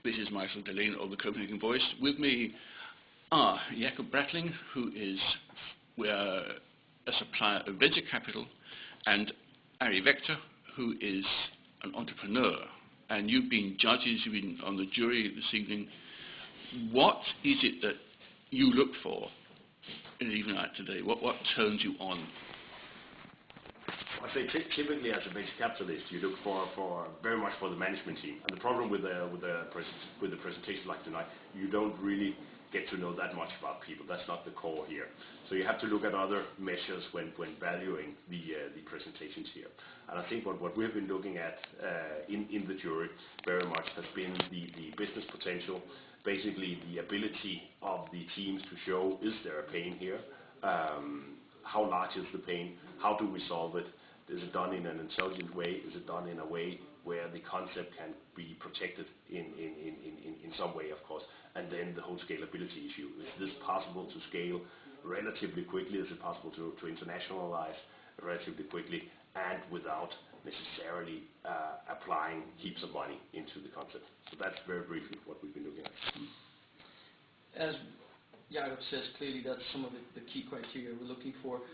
This is Michael de Laine of the Copenhagen Voice. With me are Jacob Bratling, who is a supplier of venture capital, and Ari Vector, who is an entrepreneur. And you've been judges, you've been on the jury this evening. What is it that you look for in an evening like today? What turns you on? I say typically as a venture capitalist, you look for very much for the management team. And the problem with the presentation like tonight, you don't really get to know that much about people. That's not the core here. So you have to look at other measures when valuing the presentations here. And I think what we've been looking at in the jury very much has been the business potential, basically the ability of the teams to show, is there a pain here? How large is the pain? How do we solve it? Is it done in an intelligent way? Is it done in a way where the concept can be protected in some way, of course? And then the whole scalability issue. Is this possible to scale relatively quickly? Is it possible to internationalize relatively quickly and without necessarily applying heaps of money into the concept? So that's very briefly what we've been looking at. As Jacob says, clearly that's some of the key criteria we're looking for.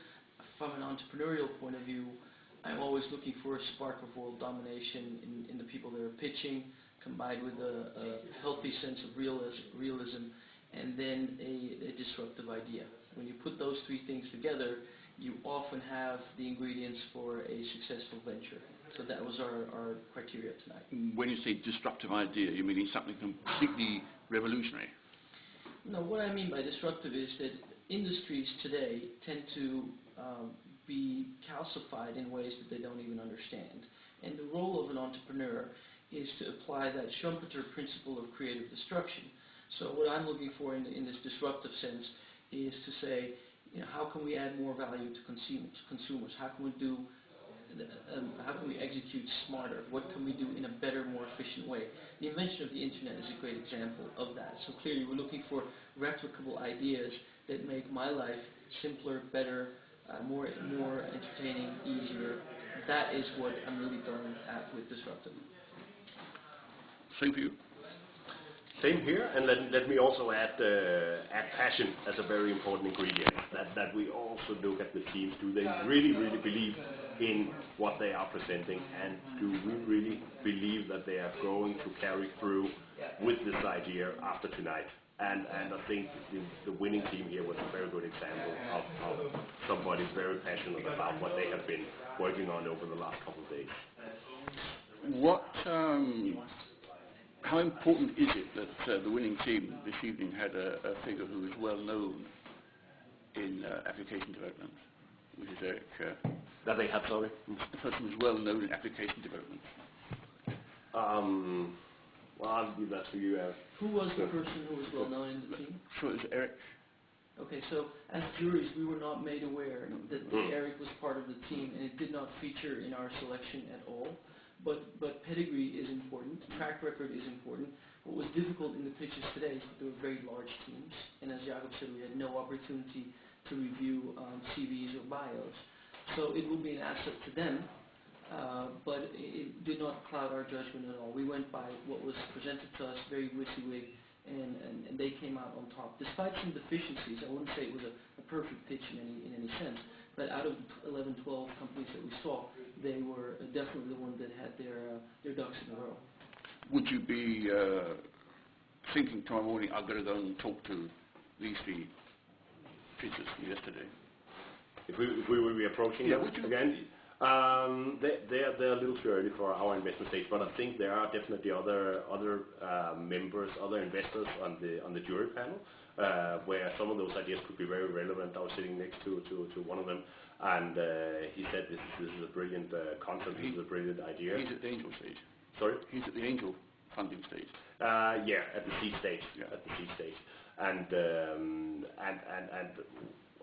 From an entrepreneurial point of view, I'm always looking for a spark of world domination in the people that are pitching, combined with a healthy sense of realism, and then a disruptive idea. When you put those three things together, you often have the ingredients for a successful venture. So that was our criteria tonight. When you say disruptive idea, you mean something completely revolutionary? No, what I mean by disruptive is that industries today tend to be calcified in ways that they don't even understand. And the role of an entrepreneur is to apply that Schumpeter principle of creative destruction. So what I'm looking for in this disruptive sense is to say, how can we add more value to consumers? How can we execute smarter? What can we do in a better, more efficient way? The invention of the internet is a great example of that. So clearly we're looking for replicable ideas that make my life simpler, better, more entertaining, easier. That is what I'm really going at with disruptive. Same for you? Same here, and let me also add passion as a very important ingredient. That we also look at the teams. Do they really believe in what they are presenting, and do we really believe that they are going to carry through with this idea after tonight? And I think the winning team here was a very good example of somebody very passionate about what they have been working on over the last couple of days. How important is it that the winning team this evening had a figure who is well known in application development, which is Eric? That they have, sorry? The person who's well known in application development. Well, I'll leave that to you, Eric. Who was the person who was well known in the team? Sure, it's Eric. Okay, so as juries, we were not made aware that Eric was part of the team, and it did not feature in our selection at all. But pedigree is important, track record is important. What was difficult in the pitches today is that they were very large teams, and as Jacob said, we had no opportunity to review CVs or bios. So it will be an asset to them, but it did not cloud our judgment at all. We went by what was presented to us very WYSIWYG, and they came out on top. Despite some deficiencies, I wouldn't say it was a perfect pitch in any sense, but out of the 11, 12 companies that we saw, they were definitely the ones that had their ducks in a row. Would you be thinking tomorrow morning, I'm going to go and talk to these three pitchers yesterday? If we will be approaching them again? They're a little too early for our investment stage, but I think there are definitely other members, other investors on the jury panel, where some of those ideas could be very relevant. I was sitting next to one of them, and he said this is a brilliant concept, this is a brilliant idea. He's at the angel stage. Sorry? He's at the angel funding stage. Yeah, at the seed stage. Yeah. At the seed stage. And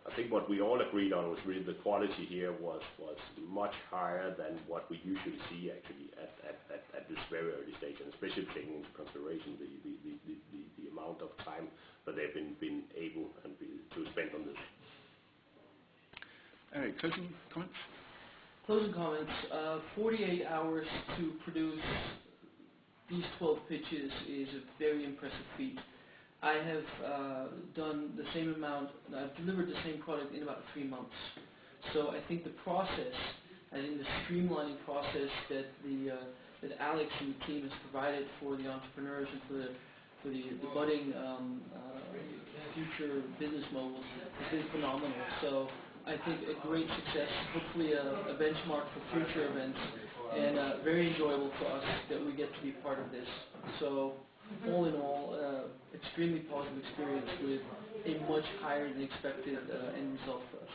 I think what we all agreed on was really the quality here was much higher than what we usually see actually at this very early stage, and especially taking into consideration the amount of time that they've been able to spend on this. Eric, closing comments? Closing comments. 48 hours to produce these 12 pitches is a very impressive feat. I have done the same amount, I've delivered the same product in about 3 months. So I think the process, I think the streamlining process that that Alex and the team has provided for the entrepreneurs and for the budding future business moguls has been phenomenal. So I think a great success, hopefully a benchmark for future events, and very enjoyable for us that we get to be part of this. So all in all, extremely positive experience with a much higher than expected end result for us.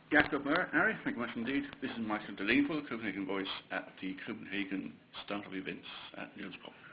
Jacob, Harry, thank you much indeed. This is Michael de Laine for the Copenhagen Voice at the Copenhagen Startup Events at Niels Brock.